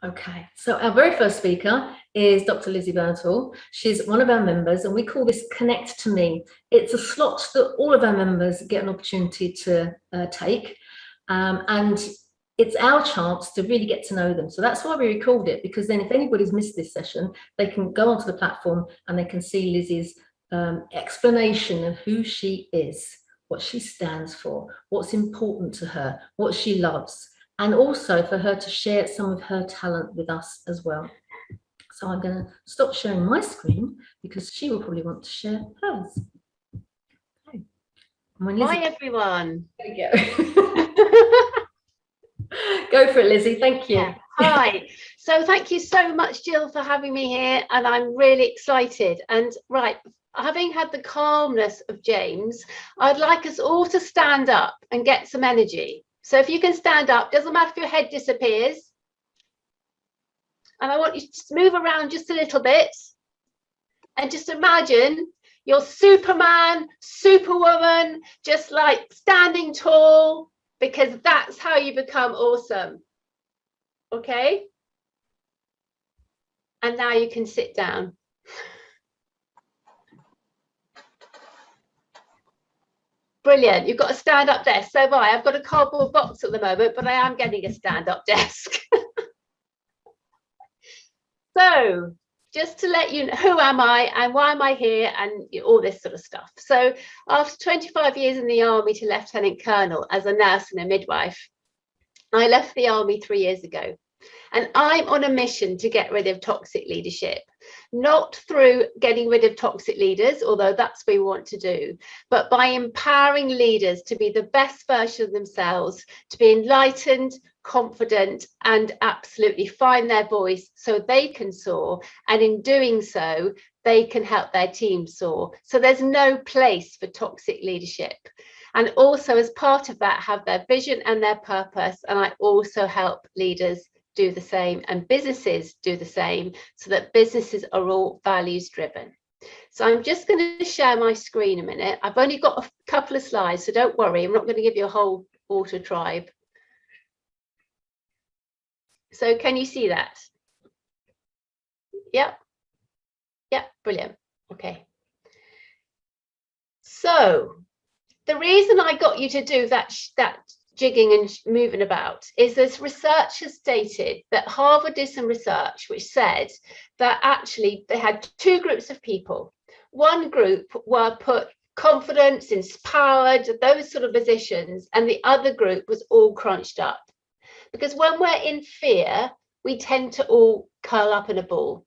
Okay, so our very first speaker is Dr. Lizzy Bernthal. She's one of our members, and we call this Connect to Me. It's a slot that all of our members get an opportunity to take, and it's our chance to really get to know them. So that's why we record it, because then if anybody's missed this session, they can go onto the platform and they can see Lizzy's explanation of who she is, what she stands for, what's important to her, what she loves, and also for her to share some of her talent with us as well. So I'm going to stop sharing my screen because she will probably want to share hers. Okay. Hi, everyone. There you go. Go for it, Lizzy. Thank you. Yeah. Hi. So thank you so much, Jill, for having me here. And I'm really excited. And right, having had the calmness of James, I'd like us all to stand up and get some energy. So if you can stand up, doesn't matter if your head disappears. And I want you to move around just a little bit. And just imagine you're Superman, Superwoman, just like standing tall, because that's how you become awesome. Okay? And now you can sit down. Brilliant. You've got a stand-up desk. So have I. I've got a cardboard box at the moment, but I am getting a stand-up desk. So just to let you know, who am I and why am I here and all this sort of stuff. So after 25 years in the army to Lieutenant Colonel as a nurse and a midwife, I left the army 3 years ago. And I'm on a mission to get rid of toxic leadership, not through getting rid of toxic leaders, although that's what we want to do, but by empowering leaders to be the best version of themselves, to be enlightened, confident, and absolutely find their voice so they can soar. And in doing so, they can help their team soar. So there's no place for toxic leadership. And also, as part of that, have their vision and their purpose. And I also help leaders do the same and businesses do the same, so that businesses are all values driven. So I'm just going to share my screen a minute. I've only got a couple of slides, so don't worry, I'm not going to give you a whole auto tribe. So can you see that? Yep. Yep, brilliant. Okay. So the reason I got you to do that jigging and moving about is this research has stated that Harvard did some research which said that actually they had two groups of people. One group were put confidence, empowered, those sort of positions, and the other group was all crunched up. Because when we're in fear, we tend to all curl up in a ball.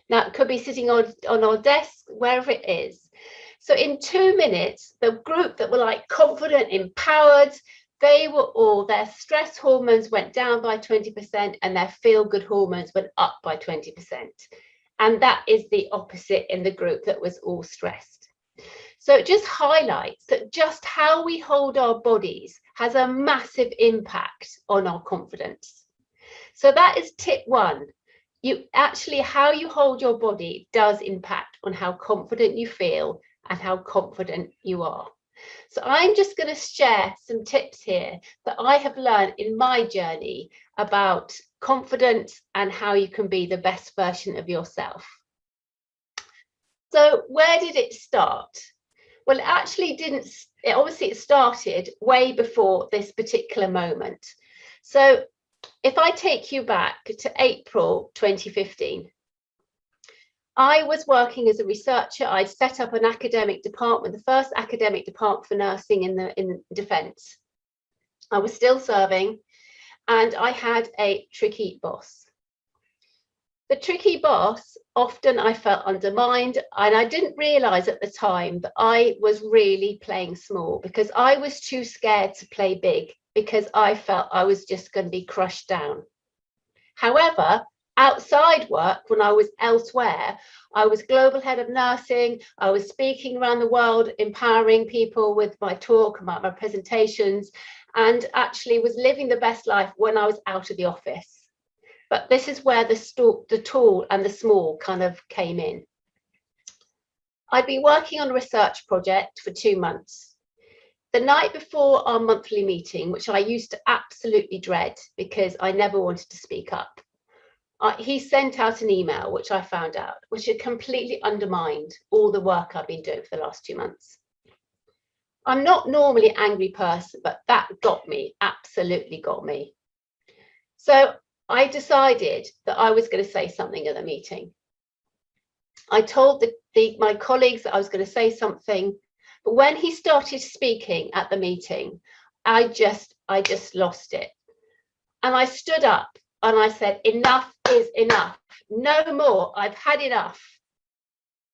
Now, it could be sitting on our desk, wherever it is. So in 2 minutes, the group that were like confident, empowered, they were all, their stress hormones went down by 20% and their feel-good hormones went up by 20%. And that is the opposite in the group that was all stressed. So it just highlights that just how we hold our bodies has a massive impact on our confidence. So that is tip one. You actually, how you hold your body does impact on how confident you feel and how confident you are. So I'm just going to share some tips here that I have learned in my journey about confidence and how you can be the best version of yourself. So where did it start? Well, it actually didn't. Obviously, it started way before this particular moment. So if I take you back to April 2015, I was working as a researcher. I'd set up an academic department, the first academic department for nursing in defence. I was still serving, and I had a tricky boss. The tricky boss, often I felt undermined, and I didn't realise at the time that I was really playing small because I was too scared to play big because I felt I was just going to be crushed down. However, outside work, when I was elsewhere, I was global head of nursing. I was speaking around the world, empowering people with my talk, my presentations, and actually was living the best life when I was out of the office. But this is where the tall and the small kind of came in. I'd been working on a research project for 2 months. The night before our monthly meeting, which I used to absolutely dread because I never wanted to speak up, he sent out an email, which I found out, which had completely undermined all the work I've been doing for the last 2 months. I'm not normally an angry person, but that got me, absolutely got me. So I decided that I was going to say something at the meeting. I told my colleagues that I was going to say something, but when he started speaking at the meeting, I just lost it. And I stood up and I said, enough is enough. No more. I've had enough.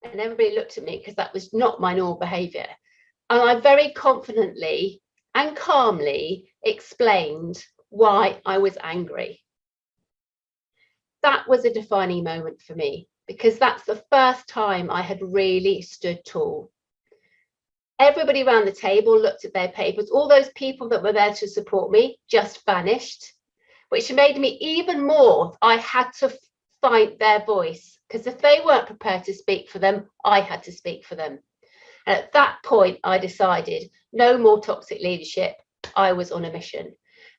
And everybody looked at me because that was not my normal behaviour. And I very confidently and calmly explained why I was angry. That was a defining moment for me, because that's the first time I had really stood tall. Everybody around the table looked at their papers. All those people that were there to support me just vanished, which made me even more, I had to find their voice, because if they weren't prepared to speak for them, I had to speak for them. And at that point, I decided no more toxic leadership. I was on a mission.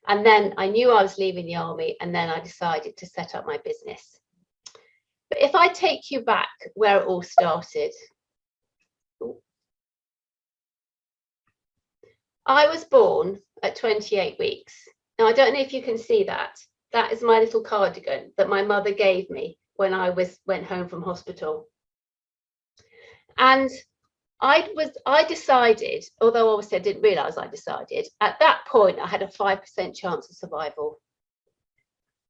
And then I knew I was leaving the army, and then I decided to set up my business. But if I take you back where it all started, I was born at 28 weeks. Now, I don't know if you can see that. That is my little cardigan that my mother gave me when I went home from hospital. And I decided, although obviously I didn't realise I decided, at that point I had a 5% chance of survival.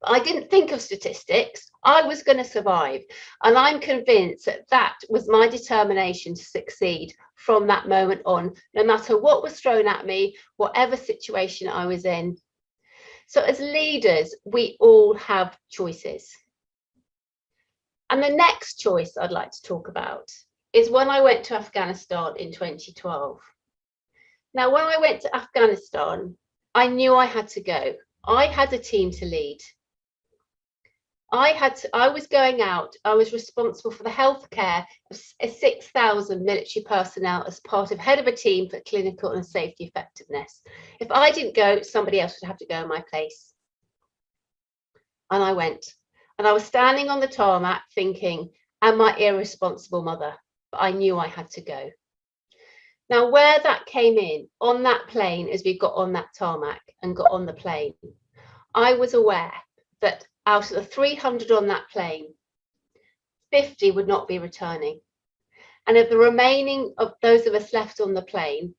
I didn't think of statistics. I was going to survive. And I'm convinced that that was my determination to succeed from that moment on, no matter what was thrown at me, whatever situation I was in. So as leaders, we all have choices. And the next choice I'd like to talk about is when I went to Afghanistan in 2012. Now, when I went to Afghanistan, I knew I had to go. I had a team to lead. I was going out, I was responsible for the healthcare of 6,000 military personnel as part of head of a team for clinical and safety effectiveness. If I didn't go, somebody else would have to go in my place. And I went. And I was standing on the tarmac thinking, am I irresponsible mother? But I knew I had to go. Now, where that came in, on that plane, as we got on that tarmac and got on the plane, I was aware that out of the 300 on that plane, 50 would not be returning. And of the remaining of those of us left on the plane,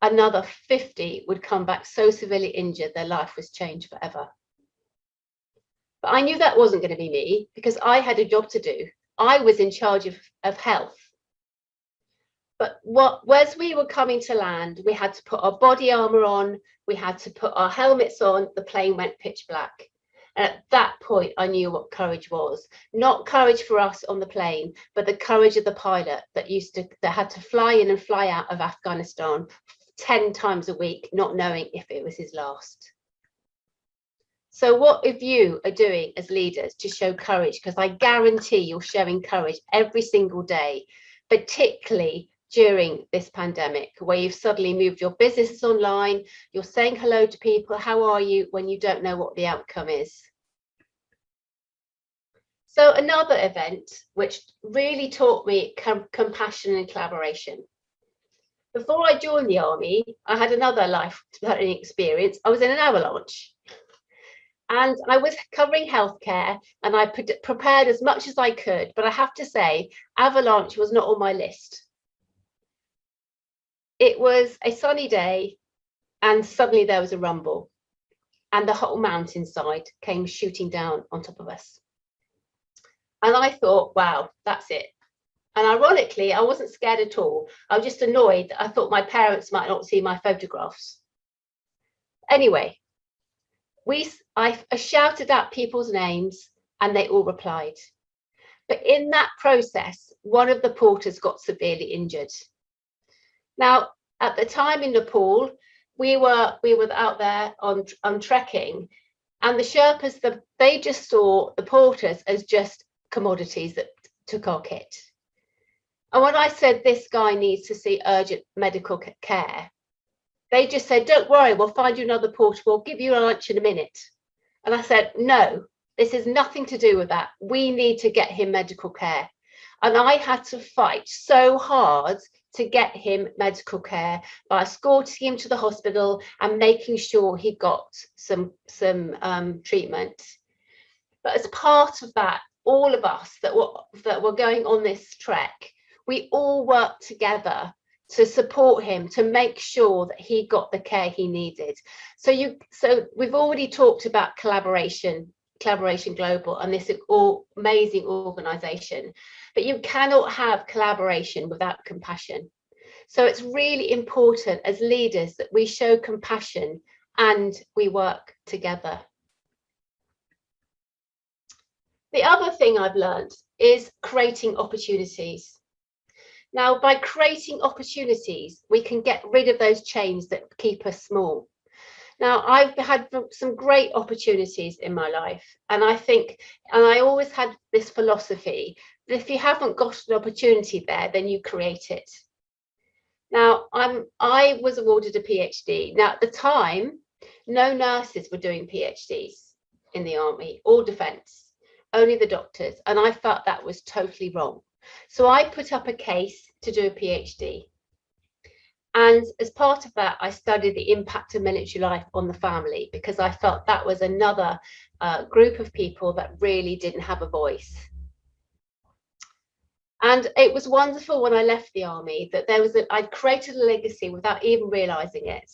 another 50 would come back so severely injured their life was changed forever. But I knew that wasn't going to be me, because I had a job to do. I was in charge of health. But as we were coming to land, we had to put our body armor on, we had to put our helmets on, the plane went pitch black. And at that point, I knew what courage was. Not courage for us on the plane, but the courage of the pilot that had to fly in and fly out of Afghanistan 10 times a week, not knowing if it was his last. So what if you are doing as leaders to show courage? Because I guarantee you're showing courage every single day, particularly during this pandemic, where you've suddenly moved your business online, you're saying hello to people, how are you, when you don't know what the outcome is. So another event which really taught me compassion and collaboration. Before I joined the army, I had another life-threatening experience. I was in an avalanche. And I was covering healthcare, and I prepared as much as I could, but I have to say, avalanche was not on my list. It was a sunny day, and suddenly there was a rumble, and the whole mountainside came shooting down on top of us. And I thought, wow, that's it. And ironically, I wasn't scared at all. I was just annoyed that I thought my parents might not see my photographs. Anyway, I shouted out people's names and they all replied. But in that process, one of the porters got severely injured. Now, at the time in Nepal, we were out there on trekking, and the Sherpas, they just saw the porters as just commodities that took our kit. And when I said this guy needs to see urgent medical care, they just said, don't worry, we'll find you another porter, we'll give you a lunch in a minute. And I said, no, This has nothing to do with that. We need to get him medical care. And I had to fight so hard to get him medical care by escorting him to the hospital and making sure he got some treatment. But as part of that, all of us that were going on this trek, we all worked together to support him, to make sure that he got the care he needed. So we've already talked about Collaboration Global and this amazing organization, but you cannot have collaboration without compassion. So it's really important as leaders that we show compassion and we work together. The other thing I've learned is creating opportunities. Now, by creating opportunities, we can get rid of those chains that keep us small. Now, I've had some great opportunities in my life, and I always had this philosophy that if you haven't got an opportunity there, then you create it. Now, I was awarded a PhD. Now, at the time, no nurses were doing PhDs in the army or defence, only the doctors, and I felt that was totally wrong. So I put up a case to do a PhD. And as part of that, I studied the impact of military life on the family, because I felt that was another group of people that really didn't have a voice. And it was wonderful when I left the army that I'd created a legacy without even realizing it,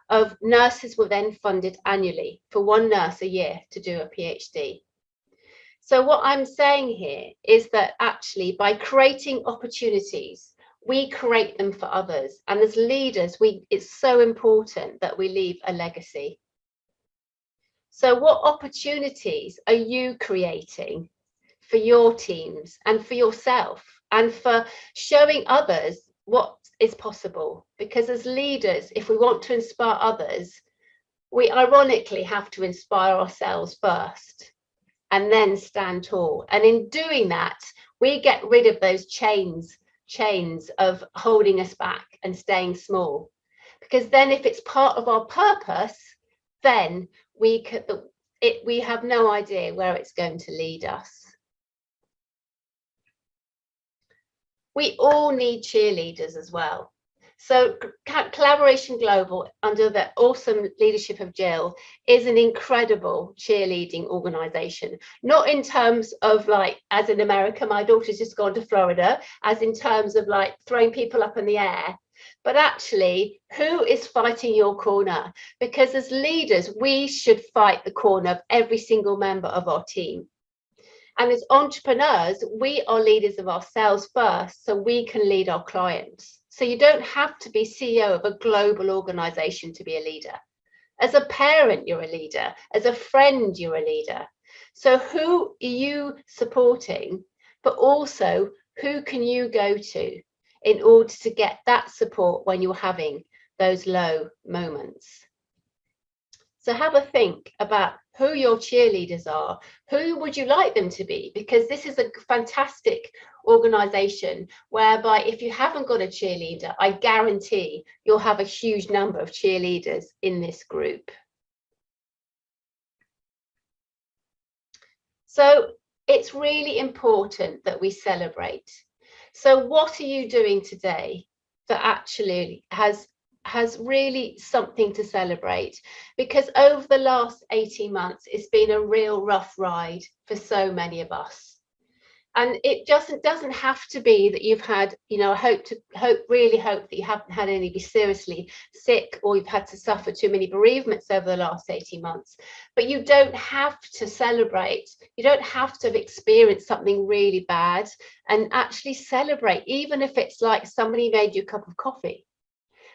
of nurses were then funded annually for one nurse a year to do a PhD. So what I'm saying here is that actually by creating opportunities, we create them for others. And as leaders, it's so important that we leave a legacy. So what opportunities are you creating for your teams and for yourself, and for showing others what is possible? Because as leaders, if we want to inspire others, we ironically have to inspire ourselves first and then stand tall. And in doing that, we get rid of those chains of holding us back and staying small. Because then if it's part of our purpose, then we have no idea where it's going to lead us. We all need cheerleaders as well. So Collaboration Global, under the awesome leadership of Jill, is an incredible cheerleading organization. Not in terms of like, as in America, my daughter's just gone to Florida, as in terms of like throwing people up in the air, but actually who is fighting your corner? Because as leaders, we should fight the corner of every single member of our team. And as entrepreneurs, we are leaders of ourselves first, so we can lead our clients. So you don't have to be CEO of a global organization to be a leader. As a parent, you're a leader. As a friend, you're a leader. So who are you supporting, but also who can you go to in order to get that support when you're having those low moments? So have a think about who your cheerleaders are. Who would you like them to be? Because this is a fantastic organization whereby if you haven't got a cheerleader, I guarantee you'll have a huge number of cheerleaders in this group. So it's really important that we celebrate. So what are you doing today that actually has really something to celebrate? Because over the last 18 months, it's been a real rough ride for so many of us. And it doesn't have to be that you've had, you know, really hope that you haven't had anybody seriously sick or you've had to suffer too many bereavements over the last 18 months. But you don't have to celebrate. You don't have to have experienced something really bad and actually celebrate, even if it's like somebody made you a cup of coffee.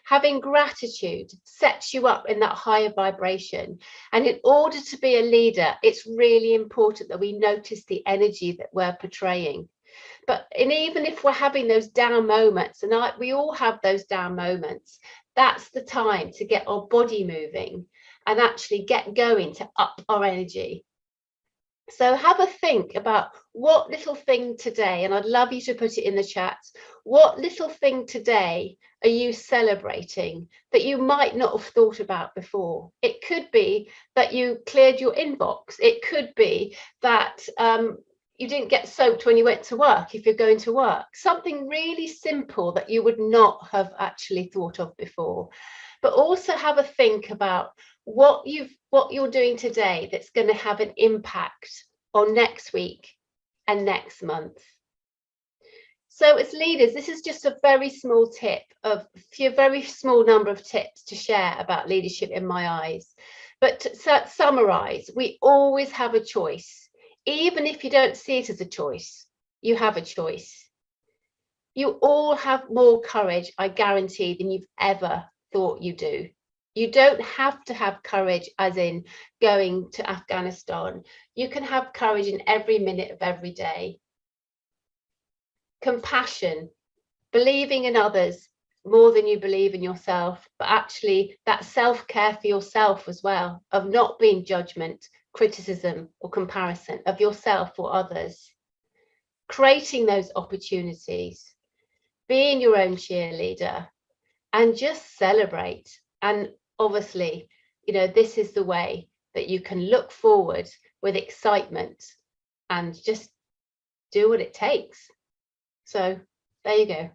Having gratitude sets you up in that higher vibration. And in order to be a leader, it's really important that we notice the energy that we're portraying. And even if we're having those down moments, and we all have those down moments, that's the time to get our body moving and actually get going to up our energy. So have a think about what little thing today, and I'd love you to put it in the chat, what little thing today are you celebrating that you might not have thought about before? It could be that you cleared your inbox. It could be that you didn't get soaked when you went to work, if you're going to work. Something really simple that you would not have actually thought of before. But also have a think about what you're doing today that's going to have an impact on next week and next month. So as leaders, this is just a very small tip of a very small number of tips to share about leadership in my eyes. But to summarize, we always have a choice. Even if you don't see it as a choice, you have a choice. You all have more courage, I guarantee, than you've ever thought you do. You don't have to have courage as in going to Afghanistan. You can have courage in every minute of every day. Compassion, believing in others more than you believe in yourself, but actually that self-care for yourself as well, of not being judgment, criticism or comparison of yourself or others. Creating those opportunities, being your own cheerleader, and just celebrate. And obviously, you know, this is the way that you can look forward with excitement and just do what it takes. So there you go.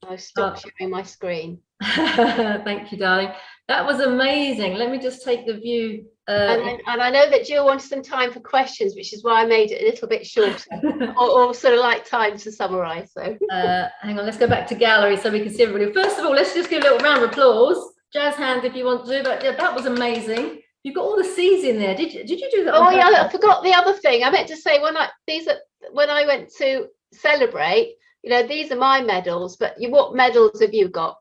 I've stopped sharing my screen. Thank you, darling. That was amazing. Let me just take the view. And I know that Jill wanted some time for questions, which is why I made it a little bit shorter, or sort of like time to summarise. So hang on, let's go back to gallery so we can see everybody. First of all, let's just give a little round of applause. Jazz hand if you want to. But yeah, that was amazing. You've got all the C's in there. Did you do that? Oh yeah, I forgot the other thing. I meant to say when I went to celebrate, you know, these are my medals. But what medals have you got?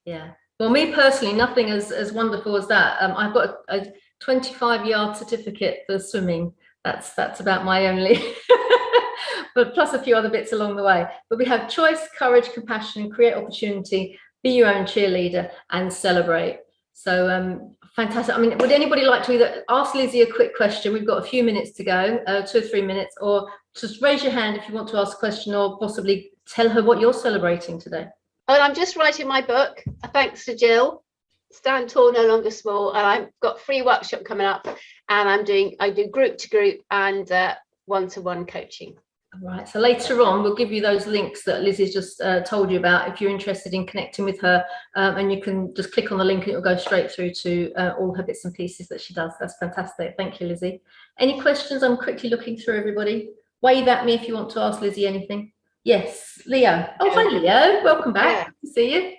Yeah. Well, me personally, nothing as wonderful as that. I've got a 25-yard certificate for swimming. That's about my only, but plus a few other bits along the way. But we have choice, courage, compassion, create opportunity, be your own cheerleader, and celebrate. So fantastic. I mean, would anybody like to either ask Lizzy a quick question? We've got a few minutes to go, 2 or 3 minutes, or just raise your hand if you want to ask a question, or possibly tell her what you're celebrating today. And I'm just writing my book, thanks to Jill. Stand Tall, No Longer Small, and I've got free workshop coming up, and I do group to group and one-to-one coaching. All right, so later on we'll give you those links that Lizzy's just told you about if you're interested in connecting with her, and you can just click on the link and it'll go straight through to all her bits and pieces that she does. That's fantastic. Thank you, Lizzy. Any questions? I'm quickly looking through everybody. Wave at me if you want to ask Lizzy anything. Yes, Leo. Oh, hi, Leo. Welcome back. Good to see you.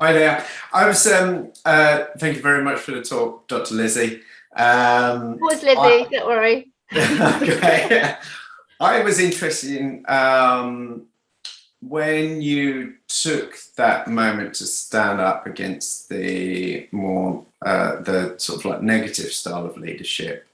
Hi there. I was thank you very much for the talk, Dr. Lizzy. Was Lizzy, don't worry. Okay. I was interested in when you took that moment to stand up against the more the sort of like negative style of leadership.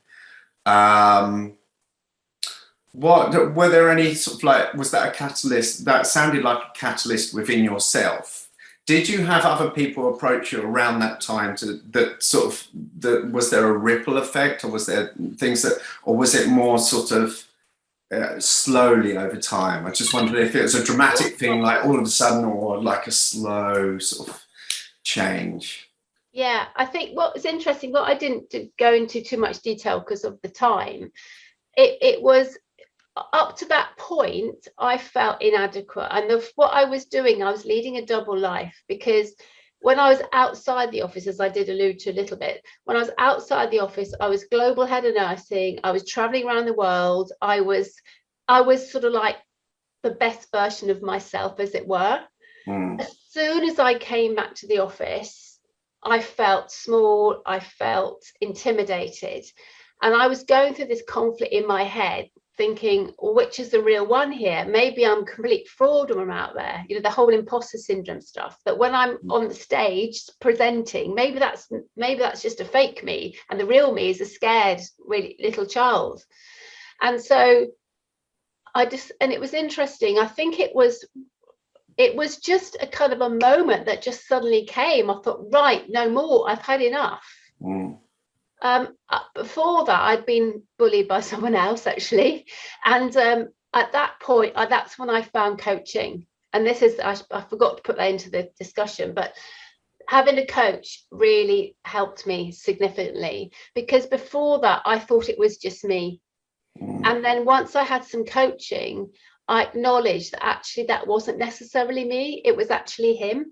What were there any sort of like, was that a catalyst? That sounded like a catalyst within yourself. Did you have other people approach you around that time was there a ripple effect, or was there things that, or was it more sort of slowly over time? I just wondered if it was a dramatic thing, like all of a sudden, or like a slow sort of change. Yeah, I think what was interesting, what I didn't go into too much detail because of the time, it was up to that point, I felt inadequate. And what I was doing, I was leading a double life, because when I was outside the office, as I did allude to a little bit, when I was outside the office, I was global head of nursing. I was traveling around the world. I was sort of like the best version of myself, as it were. As soon as I came back to the office, I felt small. I felt intimidated. And I was going through this conflict in my head, thinking, well, which is the real one here? Maybe I'm complete fraud when I'm out there, you know, the whole imposter syndrome stuff, that when I'm on the stage presenting, maybe that's just a fake me, and the real me is a scared really little child. And so and it was interesting. I think it was it was just a kind of a moment that just suddenly came. I thought, right, no more, I've had enough. Before that, I'd been bullied by someone else, actually. And at that point, that's when I found coaching. And this is, I forgot to put that into the discussion, but having a coach really helped me significantly, because before that, I thought it was just me. And then once I had some coaching, I acknowledged that actually that wasn't necessarily me, it was actually him.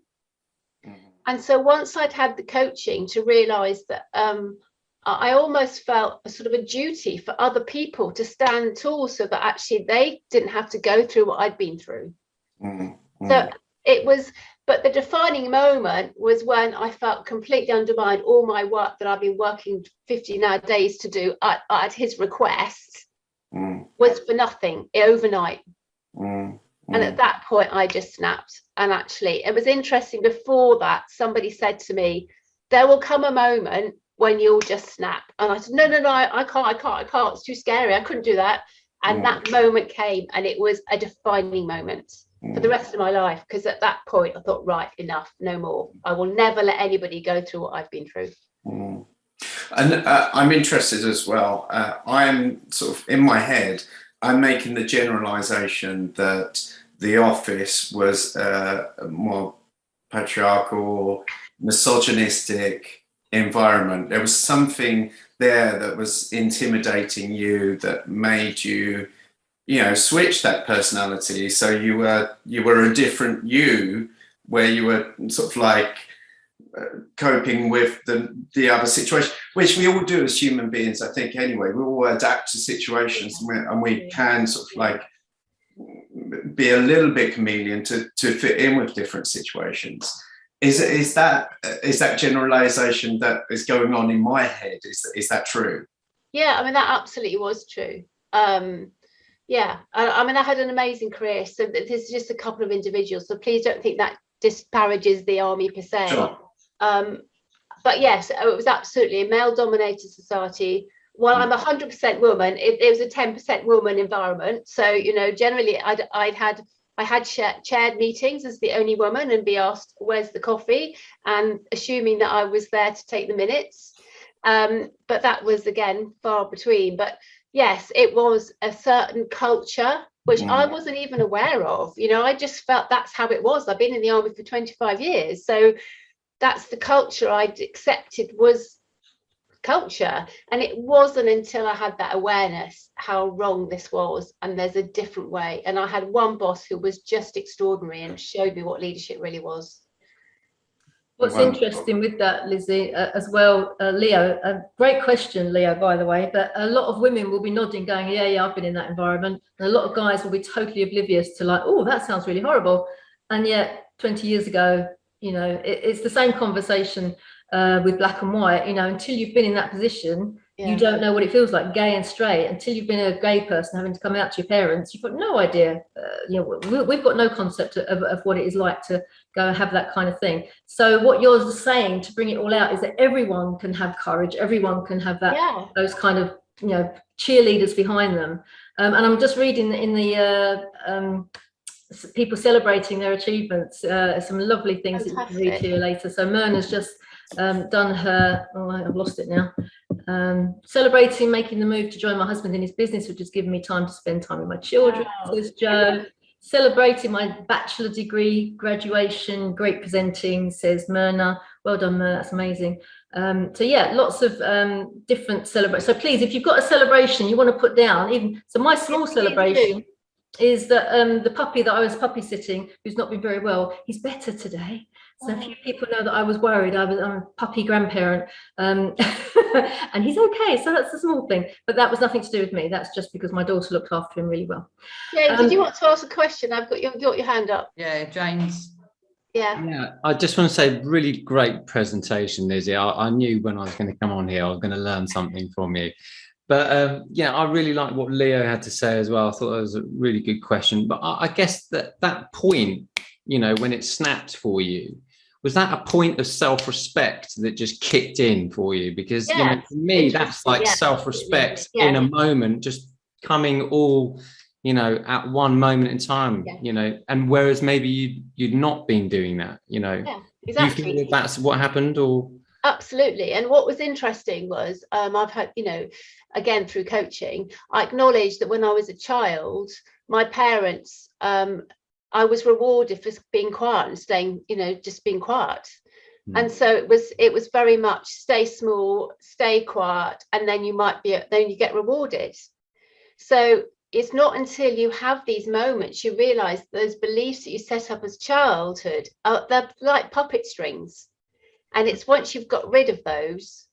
And so once I'd had the coaching to realize that I almost felt a sort of a duty for other people to stand tall so that actually they didn't have to go through what I'd been through. So it was, but the defining moment was when I felt completely undermined. All my work that I've been working 50 days to do at his request was for nothing overnight. And at that point, I just snapped. And actually, it was interesting. Before that, somebody said to me, there will come a moment when you'll just snap. And I said, no, I can't. It's too scary. I couldn't do that. And that moment came, and it was a defining moment for the rest of my life. Because at that point, I thought, right, enough, no more. I will never let anybody go through what I've been through. And I'm interested as well. I'm sort of in my head, I'm making the generalization that the office was a more patriarchal, misogynistic environment. There was something there that was intimidating you, that made you, switch that personality. So you were a different you, where you were sort of like coping with the other situation, which we all do as human beings, I think. Anyway, we all adapt to situations, and we can sort of like be a little bit chameleon to fit in with different situations. Is that generalization that is going on in my head? Is that true? Yeah, I mean, that absolutely was true. Yeah, I mean, I had an amazing career. So this is just a couple of individuals. So please don't think that disparages the army per se. Sure. But yes, it was absolutely a male-dominated society. While I'm 100% woman, it was a 10% woman environment. So, generally I had chaired meetings as the only woman and be asked, where's the coffee? And assuming that I was there to take the minutes. But that was, again, far between. But yes, it was a certain culture, which I wasn't even aware of. I just felt that's how it was. I've been in the army for 25 years. So that's the culture I'd accepted was culture. And it wasn't until I had that awareness how wrong this was, and there's a different way. And I had one boss who was just extraordinary and showed me what leadership really was. What's interesting with that, Lizzy, as well, Leo, a great question, Leo, by the way, but a lot of women will be nodding, going, yeah, I've been in that environment. And a lot of guys will be totally oblivious to, like, oh, that sounds really horrible. And yet 20 years ago, it's the same conversation with black and white. Until you've been in that position, you don't know what it feels like, gay and straight. Until you've been a gay person having to come out to your parents, you've got no idea. We've got no concept of what it is like to go and have that kind of thing. So what you're saying, to bring it all out, is that everyone can have courage. Everyone can have that, those kind of, cheerleaders behind them. And I'm just reading in the people celebrating their achievements, some lovely things that you can read here later. So Myrna's just done her, I've lost it now, celebrating making the move to join my husband in his business, which has given me time to spend time with my children, says Jo. Celebrating my bachelor degree graduation, great presenting, says Myrna. Well done, Myrna, that's amazing. So yeah, lots of different celebrations. So please, if you've got a celebration you want to put down, so my small celebration is that the puppy that I was puppy sitting, who's not been very well, he's better today. So a few people know that I was worried. I'm a puppy grandparent, and he's okay. So that's a small thing, but that was nothing to do with me. That's just because my daughter looked after him really well. Yeah, did you want to ask a question? I've got your hand up. Yeah, James. Yeah, I just want to say, really great presentation, Lizzy. I knew when I was going to come on here, I was going to learn something from you. But I really like what Leo had to say as well. I thought that was a really good question. But I guess that point, when it snapped for you, was that a point of self-respect that just kicked in for you? Because for me, that's like self-respect in a moment, just coming all you know, at one moment in time, Yeah. you know, and whereas maybe you'd not been doing that, you know. Yeah, Do exactly. you feel that's what happened, or? Absolutely. And what was interesting was I've had, you know, again through coaching, I acknowledged that when I was a child, my parents, I was rewarded for being quiet and staying, you know, just being quiet. And so it was very much stay small, stay quiet, and then then you get rewarded. So it's not until you have these moments you realize those beliefs that you set up as childhood they're like puppet strings. And it's once you've got rid of those,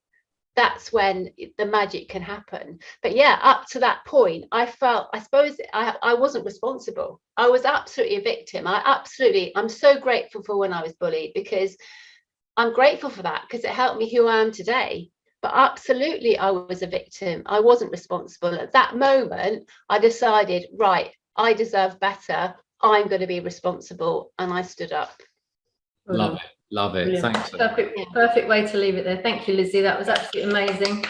that's when the magic can happen. But yeah, up to that point, I suppose I wasn't responsible. I was absolutely a victim. I'm so grateful for when I was bullied, because I'm grateful for that, because it helped me who I am today. But absolutely, I was a victim. I wasn't responsible. At that moment, I decided, right, I deserve better. I'm going to be responsible. And I stood up. Love it. Love it. Brilliant. Thanks. Perfect way to leave it there. Thank you, Lizzie. That was absolutely amazing.